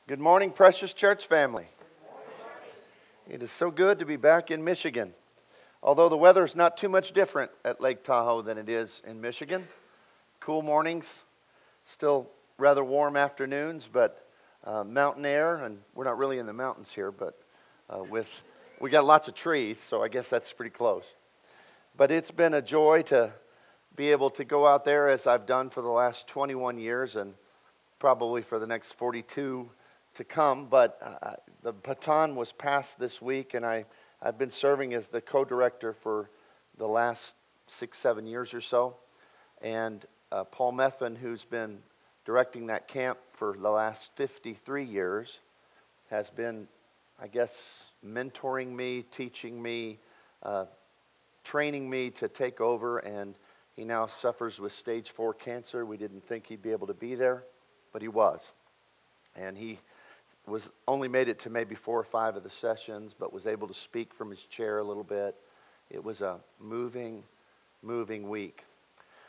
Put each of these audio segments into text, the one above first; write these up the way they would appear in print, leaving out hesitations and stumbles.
Good morning, precious church family. It is so good to be back in Michigan. Although the weather is not too much different at Lake Tahoe than it is in Michigan. Cool mornings, still rather warm afternoons, but mountain air, and we're not really in the mountains here, but we got lots of trees, so I guess that's pretty close. But it's been a joy to be able to go out there as I've done for the last 21 years and probably for the next 42 to come. But the baton was passed this week, and I've been serving as the co-director for the last 6-7 years or so. And Paul Methvin, who's been directing that camp for the last 53 years, has been, I guess, mentoring me, teaching me, training me to take over, and he now suffers with stage 4 cancer. We didn't think he'd be able to be there, but he was. And he was only made it to maybe 4 or 5 of the sessions, but was able to speak from his chair a little bit. It was a moving week.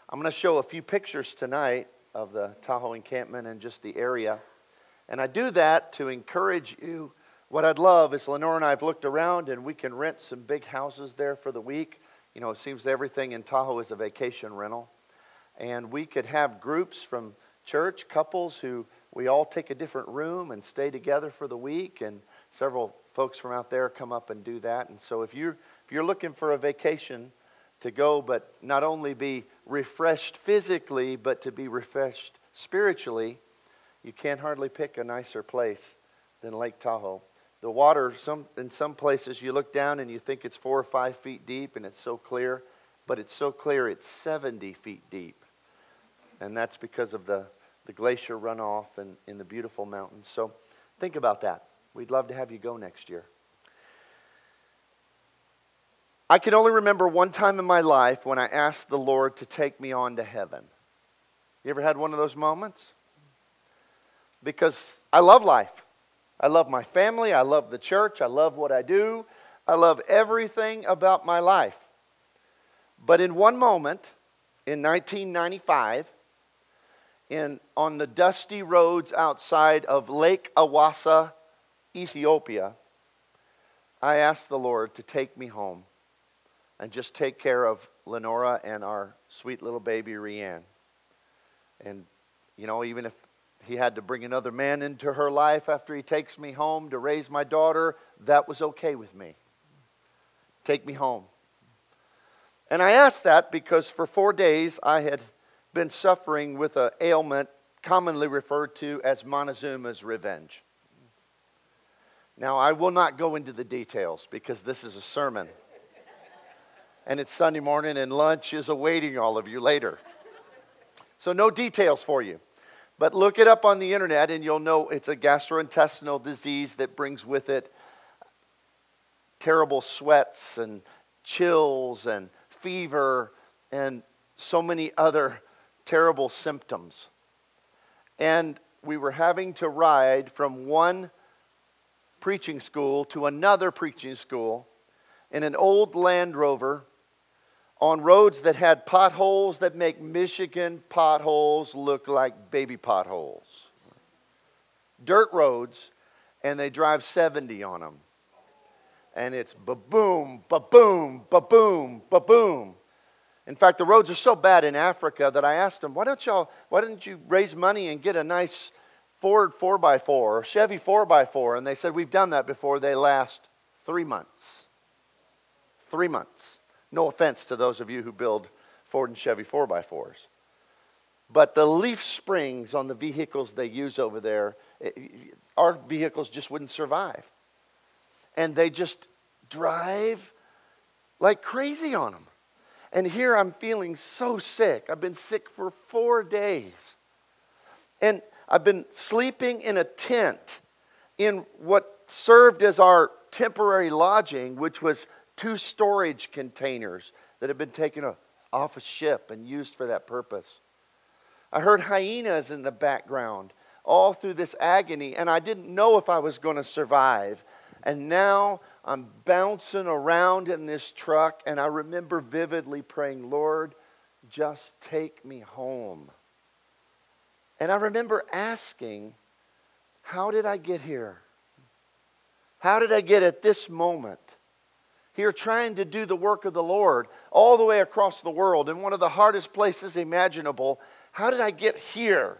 I'm going to show a few pictures tonight of the Tahoe encampment and just the area. And I do that to encourage you. What I'd love is Lenore and I have looked around, and we can rent some big houses there for the week. You know, it seems everything in Tahoe is a vacation rental. And we could have groups from church, couples who we all take a different room and stay together for the week, and several folks from out there come up and do that. And so if you're looking for a vacation to go, but not only be refreshed physically, but to be refreshed spiritually, you can't hardly pick a nicer place than Lake Tahoe. The water, in some places you look down and you think it's 4 or 5 feet deep and it's so clear, but it's so clear it's 70 feet deep. And that's because of the glacier runoff and in the beautiful mountains. So think about that. We'd love to have you go next year. I can only remember one time in my life when I asked the Lord to take me on to heaven. You ever had one of those moments? Because I love life. I love my family. I love the church. I love what I do. I love everything about my life. But in one moment, in 1995, on the dusty roads outside of Lake Awassa, Ethiopia, I asked the Lord to take me home and just take care of Lenora and our sweet little baby, Rianne. And, you know, even if he had to bring another man into her life after he takes me home to raise my daughter, that was okay with me. Take me home. And I asked that because for 4 days I had been suffering with an ailment commonly referred to as Montezuma's revenge. Now, I will not go into the details because this is a sermon. And it's Sunday morning and lunch is awaiting all of you later. So no details for you. But look it up on the internet and you'll know it's a gastrointestinal disease that brings with it terrible sweats and chills and fever and so many other terrible symptoms. And we were having to ride from one preaching school to another preaching school in an old Land Rover on roads that had potholes that make Michigan potholes look like baby potholes. Dirt roads, and they drive 70 on them. And it's ba-boom, ba-boom, ba-boom, ba-boom. In fact, the roads are so bad in Africa that I asked them, why don't you raise money and get a nice Ford 4x4 or Chevy 4x4? And they said, we've done that before. They last 3 months. 3 months. No offense to those of you who build Ford and Chevy 4x4s. But the leaf springs on the vehicles they use over there, our vehicles just wouldn't survive. And they just drive like crazy on them. And here I'm feeling so sick. I've been sick for 4 days. And I've been sleeping in a tent in what served as our temporary lodging, which was 2 storage containers that had been taken off a ship and used for that purpose. I heard hyenas in the background all through this agony, and I didn't know if I was going to survive. And now I'm bouncing around in this truck, and I remember vividly praying, Lord, just take me home. And I remember asking, how did I get here? How did I get at this moment? Here trying to do the work of the Lord all the way across the world in one of the hardest places imaginable. How did I get here?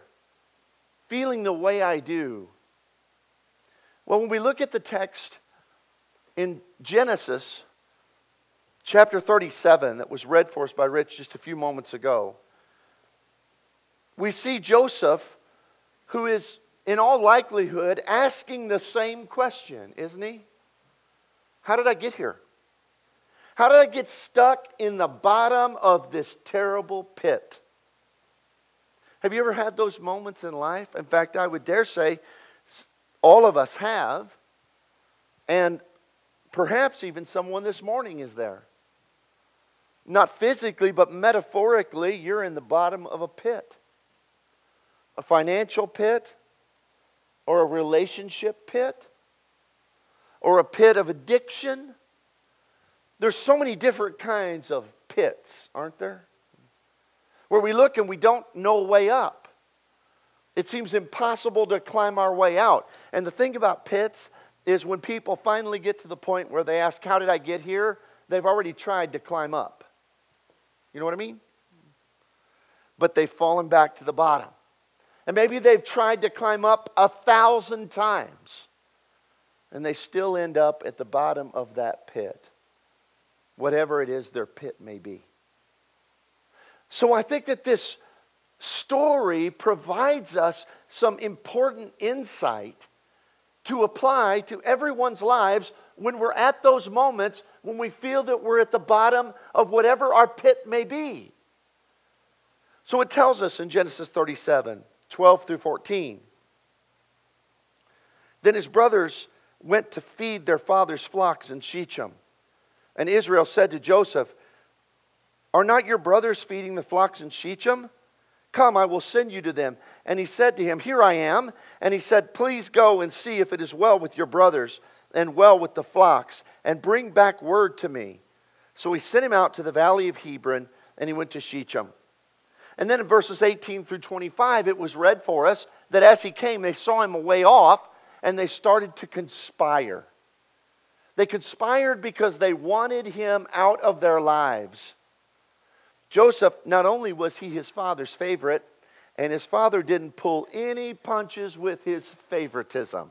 Feeling the way I do. Well, when we look at the text in Genesis chapter 37 that was read for us by Rich just a few moments ago, we see Joseph, who is in all likelihood asking the same question, isn't he? How did I get here? How did I get stuck in the bottom of this terrible pit? Have you ever had those moments in life? In fact, I would dare say all of us have. And perhaps even someone this morning is there. Not physically, but metaphorically, you're in the bottom of a pit. A financial pit, or a relationship pit, or a pit of addiction. There's so many different kinds of pits, aren't there? Where we look and we don't know a way up. It seems impossible to climb our way out. And the thing about pits is when people finally get to the point where they ask, how did I get here? They've already tried to climb up. You know what I mean? But they've fallen back to the bottom. And maybe they've tried to climb up 1,000 times. And they still end up at the bottom of that pit. Whatever it is their pit may be. So I think that this story provides us some important insight to apply to everyone's lives when we're at those moments when we feel that we're at the bottom of whatever our pit may be. So it tells us in Genesis 37, 12 through 14. Then his brothers went to feed their father's flocks in Shechem. And Israel said to Joseph, are not your brothers feeding the flocks in Shechem? Come, I will send you to them. And he said to him, here I am. And he said, please go and see if it is well with your brothers and well with the flocks, and bring back word to me. So he sent him out to the valley of Hebron, and he went to Shechem. And then in verses 18 through 25, it was read for us that as he came, they saw him a way off, and they started to conspire. They conspired because they wanted him out of their lives. Joseph, not only was he his father's favorite, and his father didn't pull any punches with his favoritism.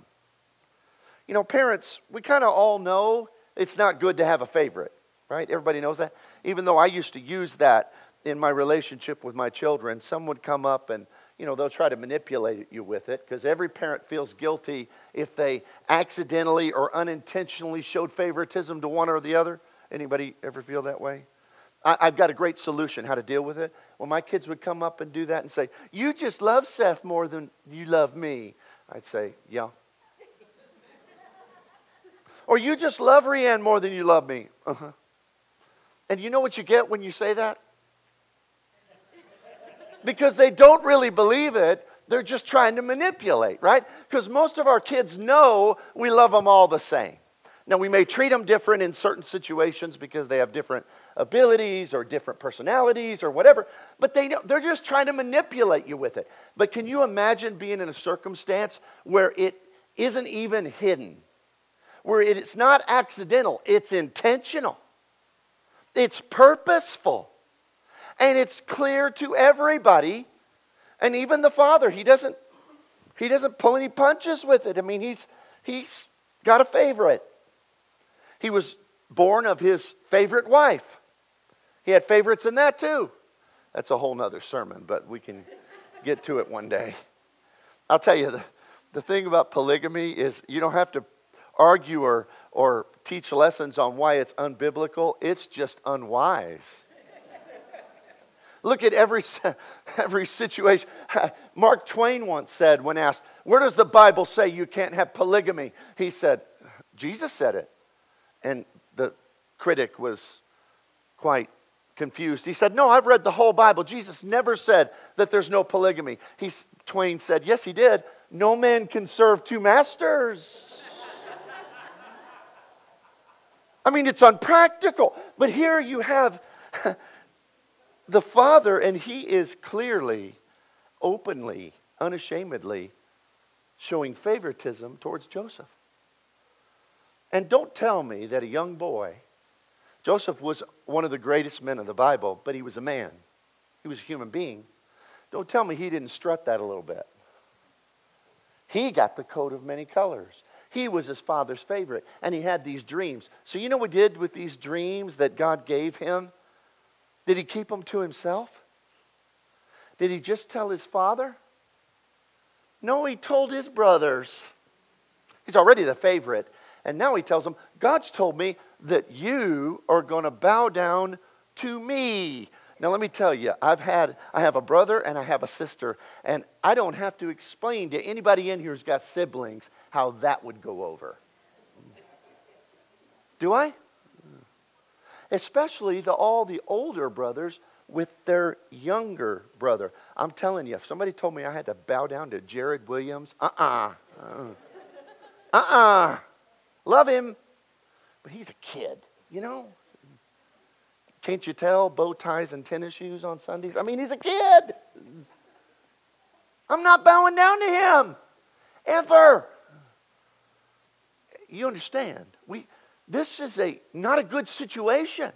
You know, parents, we kind of all know it's not good to have a favorite, right? Everybody knows that. Even though I used to use that in my relationship with my children, some would come up and, you know, they'll try to manipulate you with it, because every parent feels guilty if they accidentally or unintentionally showed favoritism to one or the other. Anybody ever feel that way? I've got a great solution how to deal with it. When my kids would come up and do that and say, you just love Seth more than you love me, I'd say, yeah. Or you just love Rianne more than you love me. Uh-huh. And you know what you get when you say that? Because they don't really believe it. They're just trying to manipulate, right? Because most of our kids know we love them all the same. Now, we may treat them different in certain situations because they have different abilities or different personalities or whatever. But they're just trying to manipulate you with it. But can you imagine being in a circumstance where it isn't even hidden? Where it's not accidental, it's intentional. It's purposeful. And it's clear to everybody. And even the father, he doesn't pull any punches with it. I mean, he's got a favorite. He was born of his favorite wife. He had favorites in that too. That's a whole nother sermon, but we can get to it one day. I'll tell you, the thing about polygamy is you don't have to argue or teach lessons on why it's unbiblical. It's just unwise. Look at every situation. Mark Twain once said when asked, where does the Bible say you can't have polygamy? He said, Jesus said it. And the critic was quite confused. He said, no, I've read the whole Bible. Jesus never said that there's no polygamy. Twain said, yes, he did. No man can serve two masters. I mean, it's unpractical. But here you have the father, and he is clearly, openly, unashamedly showing favoritism towards Joseph. And don't tell me that a young boy, Joseph was one of the greatest men of the Bible, but he was a man. He was a human being. Don't tell me he didn't strut that a little bit. He got the coat of many colors. He was his father's favorite, and he had these dreams. So you know what he did with these dreams that God gave him? Did he keep them to himself? Did he just tell his father? No, he told his brothers. He's already the favorite. And now he tells them, God's told me that you are going to bow down to me. Now let me tell you, I have a brother and I have a sister, and I don't have to explain to anybody in here who's got siblings how that would go over. Do I? Especially all the older brothers with their younger brother. I'm telling you, if somebody told me I had to bow down to Jared Williams, love him, but he's a kid, you know? Can't you tell? Bow ties and tennis shoes on Sundays. I mean, he's a kid. I'm not bowing down to him. Ever. You understand? This is not a good situation.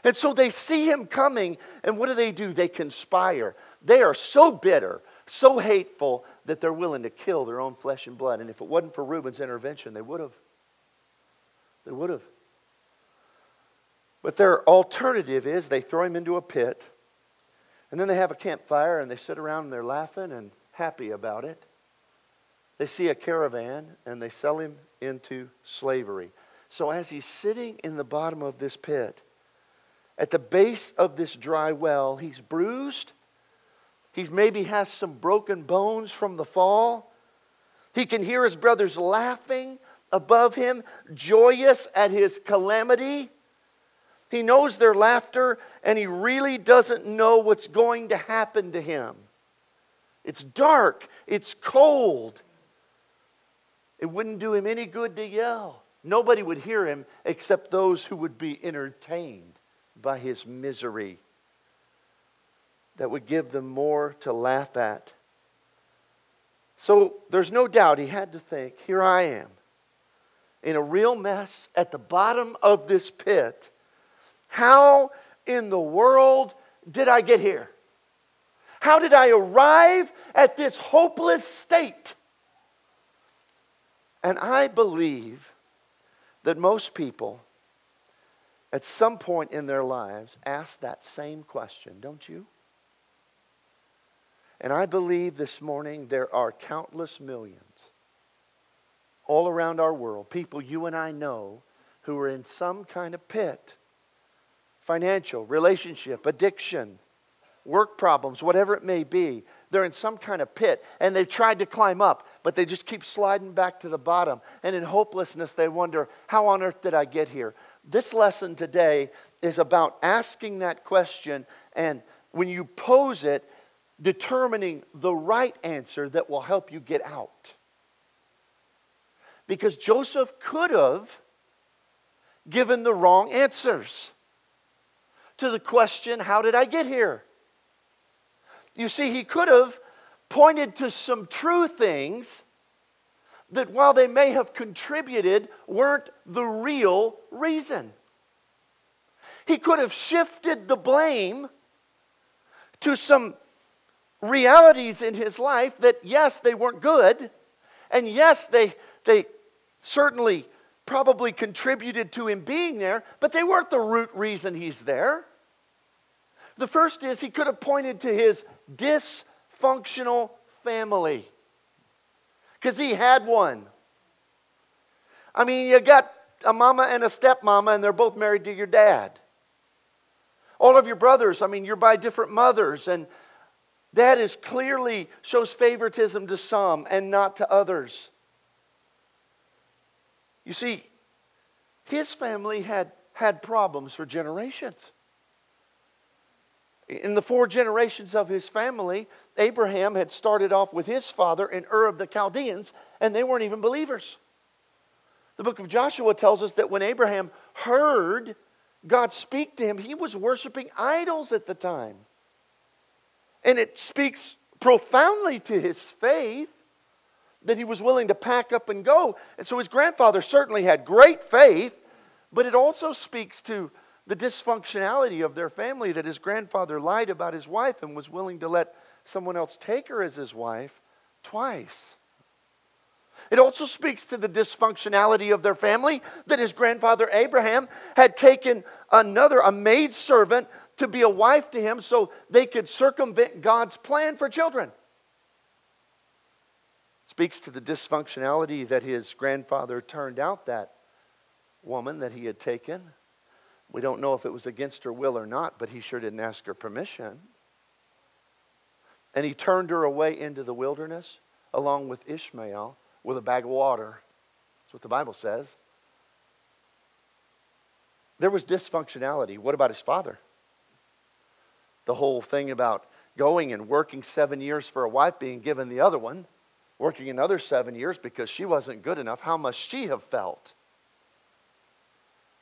And so they see him coming, and what do? They conspire. They are so bitter, so hateful, that they're willing to kill their own flesh and blood. And if it wasn't for Reuben's intervention, they would have. They would have. But their alternative is they throw him into a pit, and then they have a campfire, and they sit around and they're laughing and happy about it. They see a caravan, and they sell him into slavery. So as he's sitting in the bottom of this pit, at the base of this dry well, he's bruised. He maybe has some broken bones from the fall. He can hear his brothers laughing above him, joyous at his calamity. He knows their laughter, and he really doesn't know what's going to happen to him. It's dark. It's cold. It wouldn't do him any good to yell. Nobody would hear him except those who would be entertained by his misery. That would give them more to laugh at. So there's no doubt he had to think, here I am, in a real mess at the bottom of this pit. How in the world did I get here? How did I arrive at this hopeless state? And I believe that most people at some point in their lives ask that same question, don't you? And I believe this morning there are countless millions all around our world, people you and I know, who are in some kind of pit. Financial, relationship, addiction, work problems, whatever it may be. They're in some kind of pit, and they've tried to climb up, but they just keep sliding back to the bottom. And in hopelessness, they wonder, how on earth did I get here? This lesson today is about asking that question, and when you pose it, determining the right answer that will help you get out. Because Joseph could have given the wrong answers to the question, how did I get here? You see, he could have pointed to some true things that while they may have contributed, weren't the real reason. He could have shifted the blame to some realities in his life that, yes, they weren't good, and yes, they certainly probably contributed to him being there, but they weren't the root reason he's there. The first is he could have pointed to his dysfunctional family, because he had one. I mean, you got a mama and a stepmama, and they're both married to your dad. All of your brothers, I mean, you're by different mothers, and dad is clearly shows favoritism to some and not to others. You see, his family had problems for generations. In the 4 generations of his family, Abraham had started off with his father in Ur of the Chaldeans, and they weren't even believers. The book of Joshua tells us that when Abraham heard God speak to him, he was worshiping idols at the time. And it speaks profoundly to his faith that he was willing to pack up and go. And so his grandfather certainly had great faith, but it also speaks to the dysfunctionality of their family, that his grandfather lied about his wife and was willing to let someone else take her as his wife twice. It also speaks to the dysfunctionality of their family, that his grandfather Abraham had taken a maidservant to be a wife to him so they could circumvent God's plan for children. It speaks to the dysfunctionality that his grandfather turned out that woman that he had taken. We don't know if it was against her will or not, but he sure didn't ask her permission. And he turned her away into the wilderness along with Ishmael with a bag of water. That's what the Bible says. There was dysfunctionality. What about his father? The whole thing about going and working 7 years for a wife, being given the other one, working another 7 years because she wasn't good enough. How must she have felt?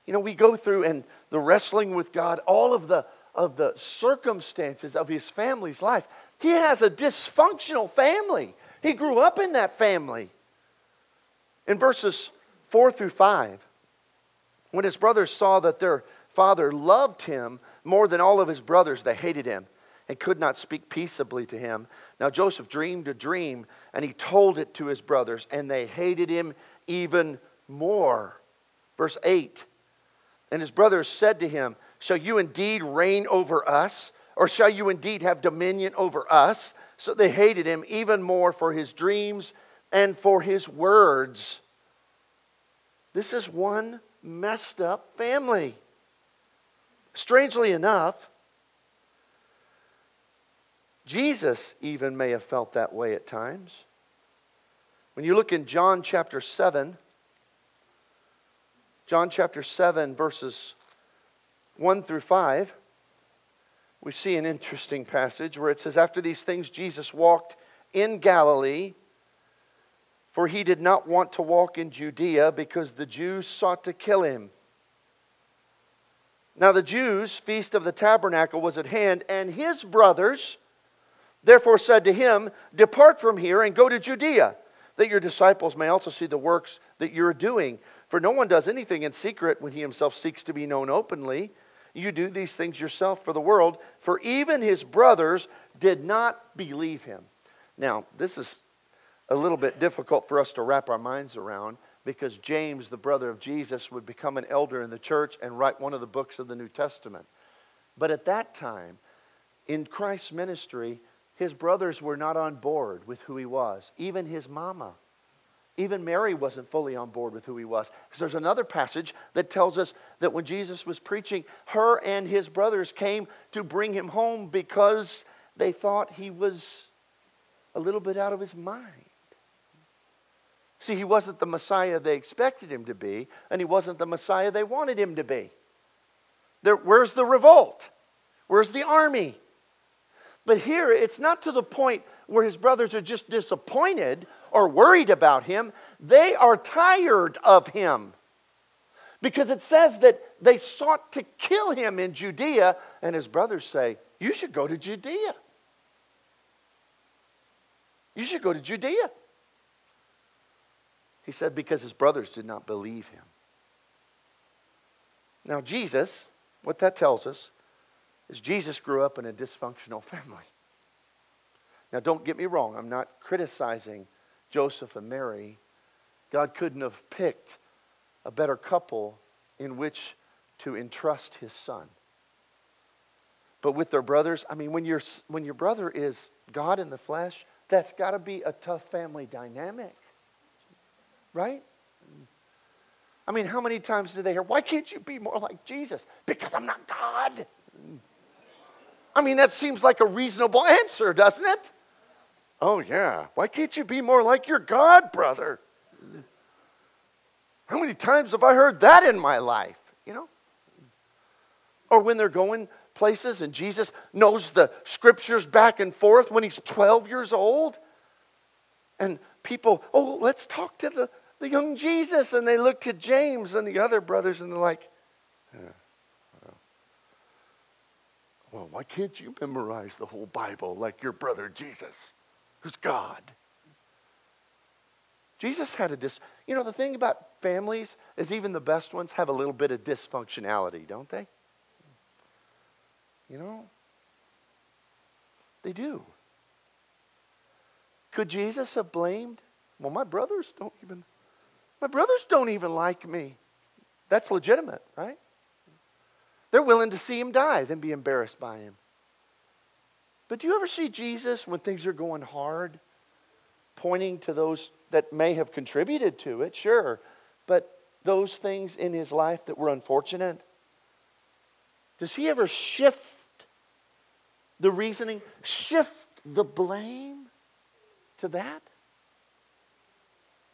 You know, we go through and the wrestling with God, all of the circumstances of his family's life. He has a dysfunctional family. He grew up in that family. In verses 4 through 5, when his brothers saw that their father loved him more than all of his brothers, they hated him and could not speak peaceably to him. Now Joseph dreamed a dream, and he told it to his brothers, and they hated him even more. Verse 8, and his brothers said to him, shall you indeed reign over us? Or shall you indeed have dominion over us? So they hated him even more for his dreams and for his words. This is one messed up family. Strangely enough, Jesus even may have felt that way at times. When you look in John chapter 7, verses 1 through 5, we see an interesting passage where it says, after these things Jesus walked in Galilee, for he did not want to walk in Judea because the Jews sought to kill him. Now the Jews' feast of the tabernacle was at hand, and his brothers therefore said to him, depart from here and go to Judea, that your disciples may also see the works that you're doing. For no one does anything in secret when he himself seeks to be known openly. You do these things yourself for the world. For even his brothers did not believe him. Now, this is a little bit difficult for us to wrap our minds around, because James, the brother of Jesus, would become an elder in the church and write one of the books of the New Testament. But at that time, in Christ's ministry, his brothers were not on board with who he was. Even his mama. Even Mary wasn't fully on board with who he was. Because there's another passage that tells us that when Jesus was preaching, her and his brothers came to bring him home because they thought he was a little bit out of his mind. See, he wasn't the Messiah they expected him to be, and he wasn't the Messiah they wanted him to be. Where's the revolt? Where's the army? But here, it's not to the point where his brothers are just disappointed or worried about him. They are tired of him. Because it says that they sought to kill him in Judea, and his brothers say, you should go to Judea. You should go to Judea. He said because his brothers did not believe him. Now Jesus, what that tells us is Jesus grew up in a dysfunctional family. Now don't get me wrong, I'm not criticizing Joseph and Mary. God couldn't have picked a better couple in which to entrust his son. But with their brothers, I mean, when your brother is God in the flesh, that's got to be a tough family dynamic. Right? I mean, how many times did they hear, why can't you be more like Jesus? Because I'm not God. I mean, that seems like a reasonable answer, doesn't it? Oh, yeah. Why can't you be more like your God, brother? How many times have I heard that in my life? You know? Or when they're going places and Jesus knows the scriptures back and forth when he's 12 years old. And people, oh, let's talk to the young Jesus. And they look to James and the other brothers and they're like, well, why can't you memorize the whole Bible like your brother Jesus, who's God? Jesus had the thing about families is even the best ones have a little bit of dysfunctionality, don't they? They do. Could Jesus have blamed? Well, my brothers don't even like me. That's legitimate, right? They're willing to see him die than be embarrassed by him. But do you ever see Jesus when things are going hard, pointing to those that may have contributed to it, sure, but those things in his life that were unfortunate? Does he ever shift the reasoning, shift the blame to that?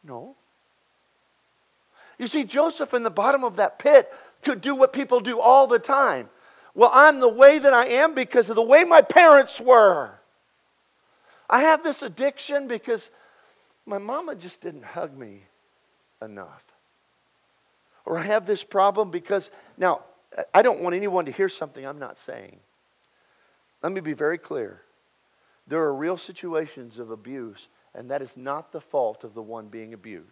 No. You see, Joseph in the bottom of that pit could do what people do all the time. Well, I'm the way that I am because of the way my parents were. I have this addiction because my mama just didn't hug me enough. Or I have this problem because, now, I don't want anyone to hear something I'm not saying. Let me be very clear. There are real situations of abuse, and that is not the fault of the one being abused.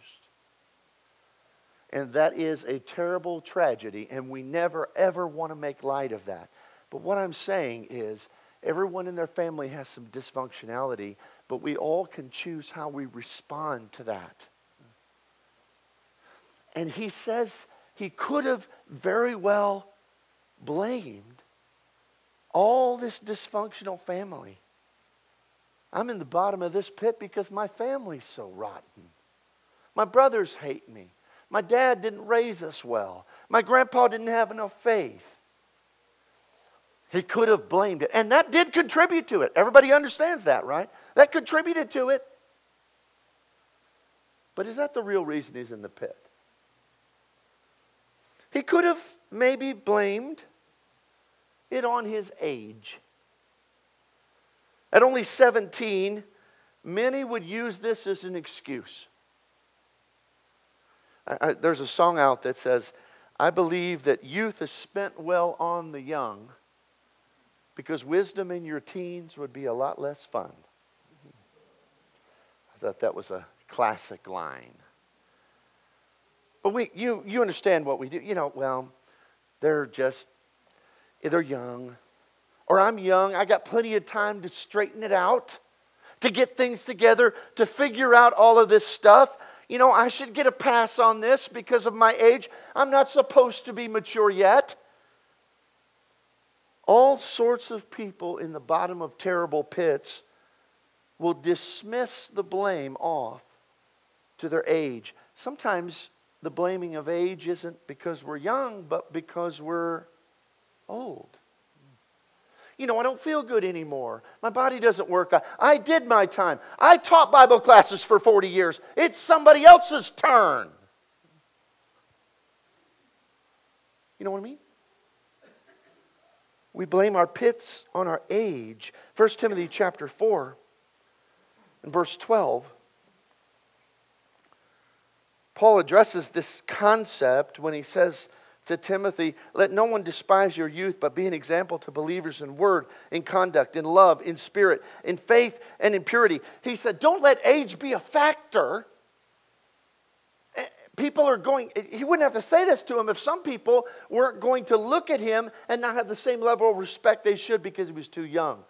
And that is a terrible tragedy, and we never, ever want to make light of that. But what I'm saying is, everyone in their family has some dysfunctionality, but we all can choose how we respond to that. And he says he could have very well blamed all this dysfunctional family. I'm in the bottom of this pit because my family's so rotten. My brothers hate me. My dad didn't raise us well. My grandpa didn't have enough faith. He could have blamed it. And that did contribute to it. Everybody understands that, right? That contributed to it. But is that the real reason he's in the pit? He could have maybe blamed it on his age. At only 17, many would use this as an excuse. There's a song out that says, I believe that youth is spent well on the young because wisdom in your teens would be a lot less fun. I thought that was a classic line. But you understand what we do. They're young. Or I'm young, I got plenty of time to straighten it out, to get things together, to figure out all of this stuff. I should get a pass on this because of my age. I'm not supposed to be mature yet. All sorts of people in the bottom of terrible pits will dismiss the blame off to their age. Sometimes the blaming of age isn't because we're young, but because we're old. I don't feel good anymore. My body doesn't work. I did my time. I taught Bible classes for 40 years. It's somebody else's turn. You know what I mean? We blame our pits on our age. 1 Timothy chapter 4 and verse 12. Paul addresses this concept when he says to Timothy, let no one despise your youth, but be an example to believers in word, in conduct, in love, in spirit, in faith, and in purity. He said, don't let age be a factor. People are going, he wouldn't have to say this to him if some people weren't going to look at him and not have the same level of respect they should because he was too young.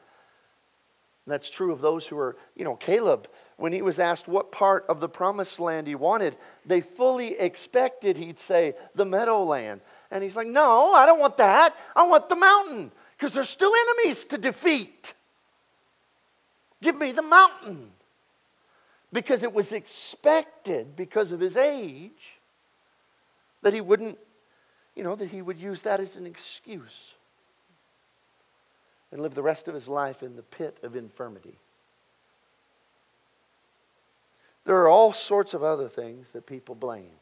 And that's true of those who are, Caleb, when he was asked what part of the promised land he wanted, they fully expected he'd say the meadowland. And he's like, no, I don't want that. I want the mountain because there's still enemies to defeat. Give me the mountain. Because it was expected, because of his age, that he wouldn't, that he would use that as an excuse and live the rest of his life in the pit of infirmity. There are all sorts of other things that people blame.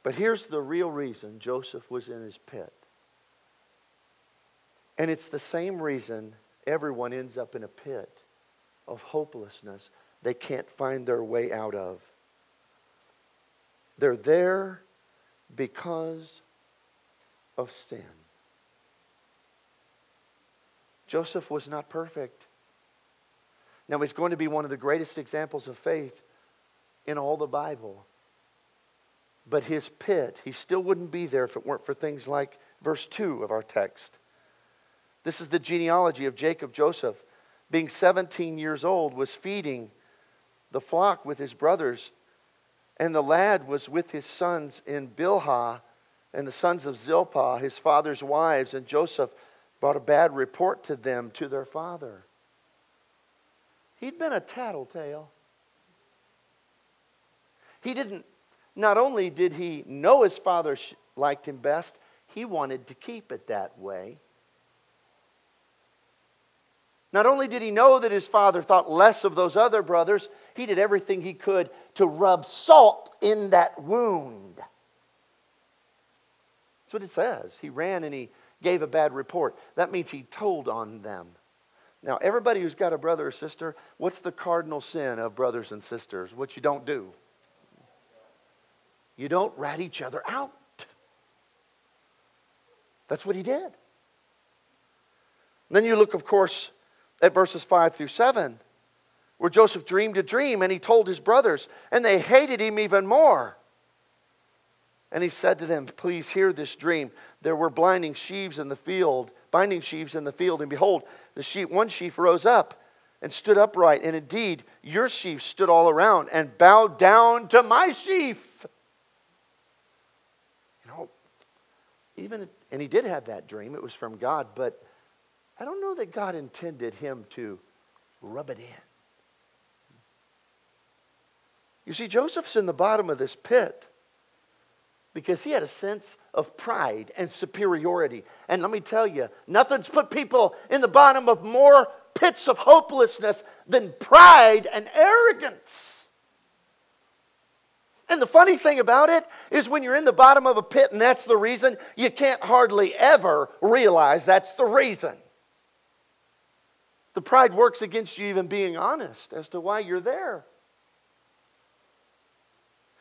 But here's the real reason Joseph was in his pit. And it's the same reason everyone ends up in a pit of hopelessness they can't find their way out of. They're there because of sin. Joseph was not perfect. Now, he's going to be one of the greatest examples of faith in all the Bible. But his pit, he still wouldn't be there if it weren't for things like verse 2 of our text. This is the genealogy of Jacob. Joseph, being 17 years old, was feeding the flock with his brothers. And the lad was with his sons in Bilhah, and the sons of Zilpah, his father's wives. And Joseph brought a bad report to them, to their father. He'd been a tattletale. Not only did he know his father liked him best, he wanted to keep it that way. Not only did he know that his father thought less of those other brothers, he did everything he could to rub salt in that wound. That's what it says. He ran and he gave a bad report. That means he told on them. Now, everybody who's got a brother or sister, what's the cardinal sin of brothers and sisters? What you don't do. You don't rat each other out. That's what he did. And then you look, of course, at verses 5 through 7, where Joseph dreamed a dream and he told his brothers, and they hated him even more. And he said to them, please hear this dream. There were binding sheaves in the field, and behold, one sheaf rose up and stood upright, and indeed your sheaf stood all around and bowed down to my sheaf. And he did have that dream. It was from God, but I don't know that God intended him to rub it in. You see, Joseph's in the bottom of this pit because he had a sense of pride and superiority. And let me tell you, nothing's put people in the bottom of more pits of hopelessness than pride and arrogance. And the funny thing about it is when you're in the bottom of a pit and that's the reason, you can't hardly ever realize that's the reason. The pride works against you even being honest as to why you're there.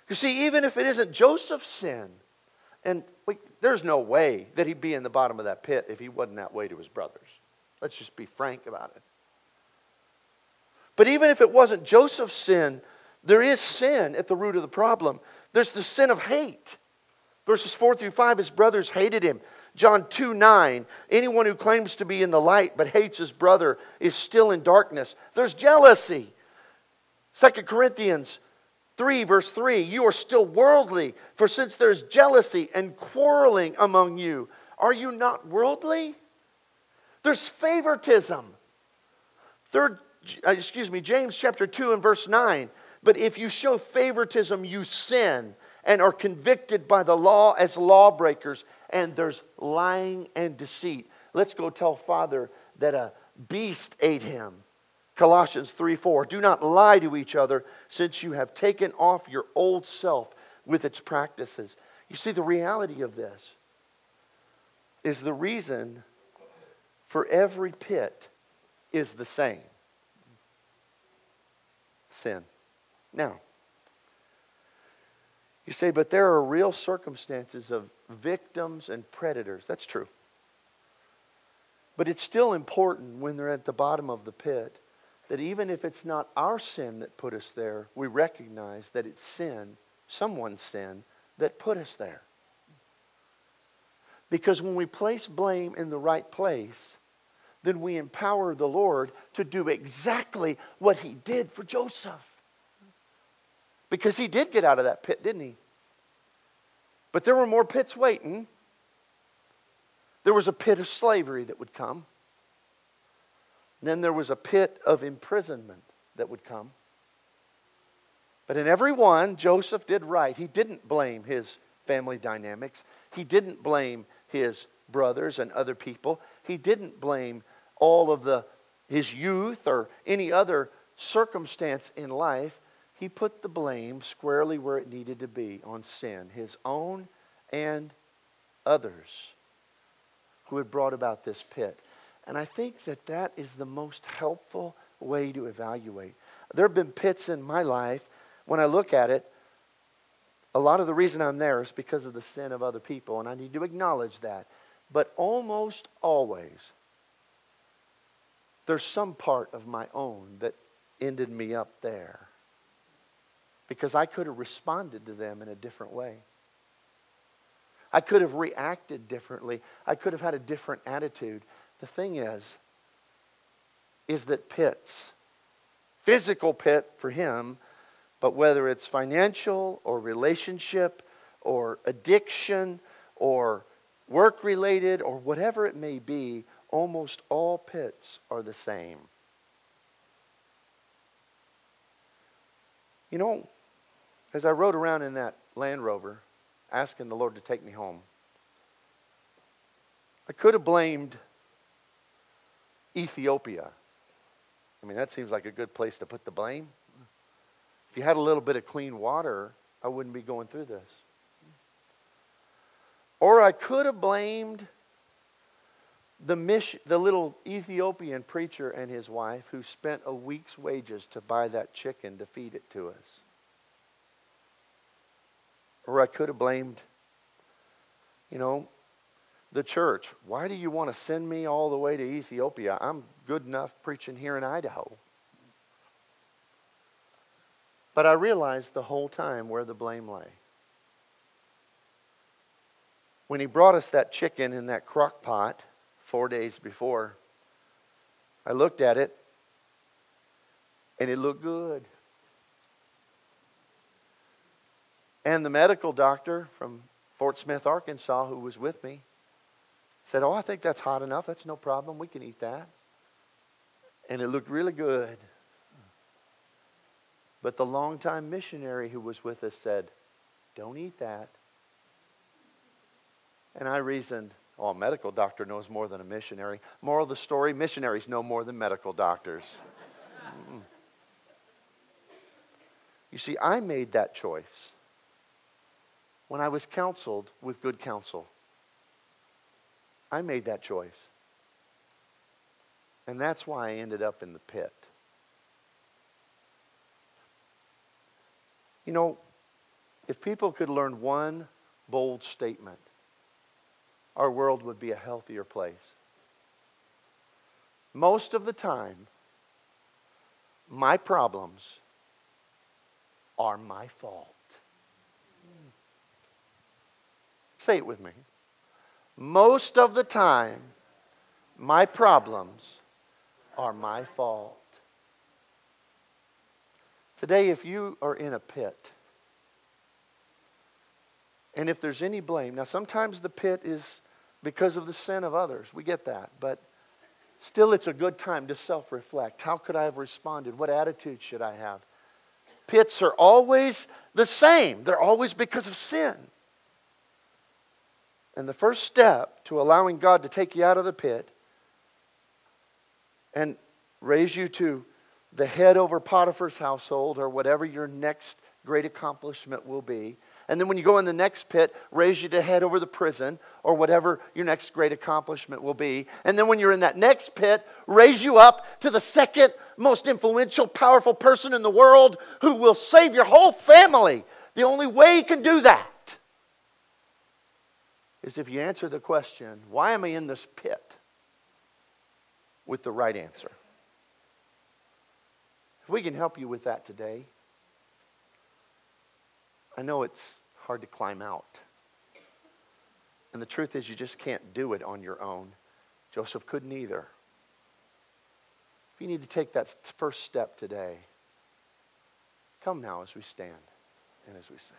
You see, even if it isn't Joseph's sin, and there's no way that he'd be in the bottom of that pit if he wasn't that way to his brothers. Let's just be frank about it. But even if it wasn't Joseph's sin, there is sin at the root of the problem. There's the sin of hate. Verses 4 through 5, his brothers hated him. John 2:9, anyone who claims to be in the light but hates his brother is still in darkness. There's jealousy. 2 Corinthians 3 verse 3, you are still worldly, for since there's jealousy and quarreling among you, are you not worldly? There's favoritism. James chapter 2 and verse 9, but if you show favoritism, you sin and are convicted by the law as lawbreakers, and there's lying and deceit. Let's go tell Father that a beast ate him. Colossians 3:4, do not lie to each other, since you have taken off your old self with its practices. You see, the reality of this is the reason for every pit is the same. Sin. Now, you say, but there are real circumstances of victims and predators. That's true. But it's still important when they're at the bottom of the pit that even if it's not our sin that put us there, we recognize that it's sin, someone's sin, that put us there. Because when we place blame in the right place, then we empower the Lord to do exactly what He did for Joseph. Because he did get out of that pit, didn't he? But there were more pits waiting. There was a pit of slavery that would come. And then there was a pit of imprisonment that would come. But in every one, Joseph did right. He didn't blame his family dynamics. He didn't blame his brothers and other people. He didn't blame all of his youth or any other circumstance in life. He put the blame squarely where it needed to be, on sin, his own and others who had brought about this pit. And I think that that is the most helpful way to evaluate. There have been pits in my life, when I look at it, a lot of the reason I'm there is because of the sin of other people, and I need to acknowledge that. But almost always, there's some part of my own that ended me up there. Because I could have responded to them in a different way. I could have reacted differently. I could have had a different attitude. The thing is that pits, physical pit for him, but whether it's financial or relationship or addiction or work-related or whatever it may be, almost all pits are the same. You know, as I rode around in that Land Rover, asking the Lord to take me home, I could have blamed Ethiopia. I mean, that seems like a good place to put the blame. If you had a little bit of clean water, I wouldn't be going through this. Or I could have blamed the little Ethiopian preacher and his wife who spent a week's wages to buy that chicken to feed it to us. Or I could have blamed, the church. Why do you want to send me all the way to Ethiopia? I'm good enough preaching here in Idaho. But I realized the whole time where the blame lay. When he brought us that chicken in that crock pot 4 days before, I looked at it and it looked good. And the medical doctor from Fort Smith, Arkansas, who was with me, said, "Oh, I think that's hot enough. That's no problem. We can eat that." And it looked really good. But the longtime missionary who was with us said, "Don't eat that." And I reasoned, oh, a medical doctor knows more than a missionary. Moral of the story, missionaries know more than medical doctors. You see, I made that choice when I was counseled with good counsel. I made that choice. And that's why I ended up in the pit. If people could learn one bold statement, our world would be a healthier place. Most of the time, my problems are my fault. Say it with me. Most of the time, my problems are my fault. Today, if you are in a pit, and if there's any blame, now sometimes the pit is because of the sin of others. We get that. But still, it's a good time to self-reflect. How could I have responded? What attitude should I have? Pits are always the same. They're always because of sin. And the first step to allowing God to take you out of the pit and raise you to the head over Potiphar's household or whatever your next great accomplishment will be. And then when you go in the next pit, raise you to head over the prison or whatever your next great accomplishment will be. And then when you're in that next pit, raise you up to the second most influential, powerful person in the world who will save your whole family. The only way you can do that is if you answer the question, why am I in this pit? With the right answer. If we can help you with that today, I know it's hard to climb out. And the truth is you just can't do it on your own. Joseph couldn't either. If you need to take that first step today, come now as we stand and as we sing.